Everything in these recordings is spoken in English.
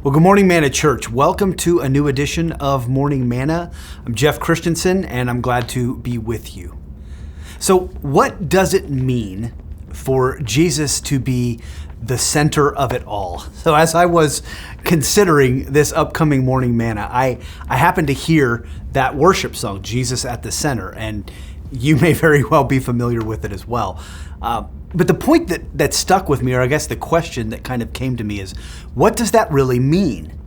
Well, good morning, Manna Church. Welcome to a new edition of Morning Manna. I'm Jeff Christensen, and I'm glad to be with you. So, what does it mean for Jesus to be the center of it all? So, as I was considering this upcoming Morning Manna, I happened to hear that worship song, Jesus at the Center, and you may very well be familiar with it as well. But the point that stuck with me, or I guess the question that kind of came to me is, what does that really mean?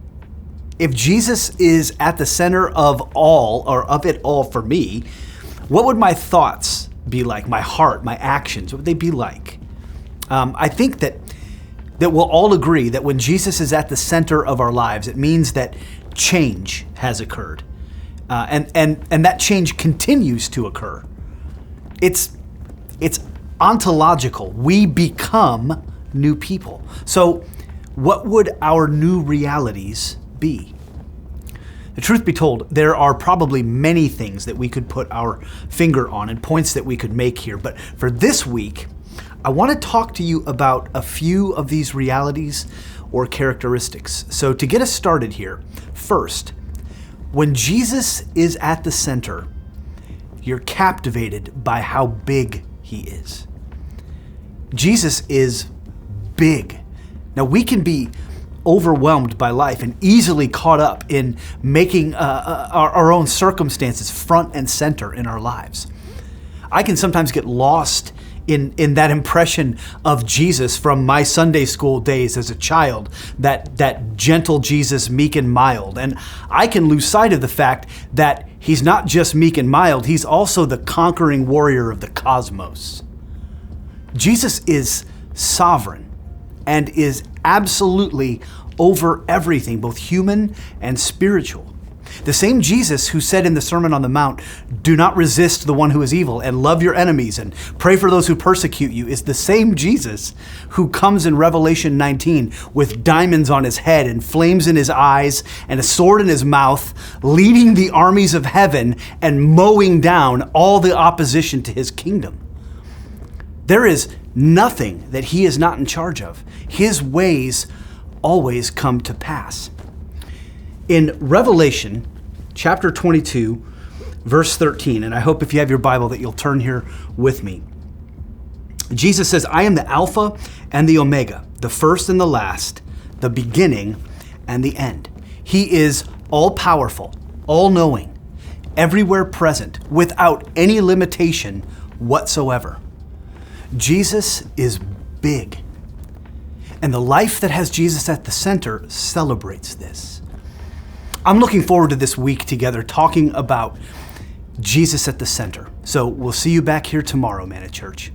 If Jesus is at the center of all, or of it all for me, what would my thoughts be like? My heart, my actions, what would they be like? I think that we'll all agree that when Jesus is at the center of our lives, it means that change has occurred. And that change continues to occur. It's ontological. We become new people. So what would our new realities be? The truth be told, there are probably many things that we could put our finger on and points that we could make here. But for this week, I want to talk to you about a few of these realities or characteristics. So to get us started here, first, when Jesus is at the center, you're captivated by how big he is. Jesus is big. Now, we can be overwhelmed by life and easily caught up in making our own circumstances front and center in our lives. I can sometimes get lost in that impression of Jesus from my Sunday school days as a child, that gentle Jesus, meek and mild. And I can lose sight of the fact that he's not just meek and mild, he's also the conquering warrior of the cosmos. Jesus is sovereign and is absolutely over everything, both human and spiritual. The same Jesus who said in the Sermon on the Mount, "Do not resist the one who is evil and love your enemies and pray for those who persecute you," is the same Jesus who comes in Revelation 19 with diamonds on his head and flames in his eyes and a sword in his mouth, leading the armies of heaven and mowing down all the opposition to his kingdom. There is nothing that he is not in charge of. His ways always come to pass. In Revelation chapter 22, verse 13, and I hope if you have your Bible that you'll turn here with me. Jesus says, "I am the Alpha and the Omega, the first and the last, the beginning and the end." He is all-powerful, all-knowing, everywhere present, without any limitation whatsoever. Jesus is big. And the life that has Jesus at the center celebrates this. I'm looking forward to this week together talking about Jesus at the center. So we'll see you back here tomorrow, Manna Church.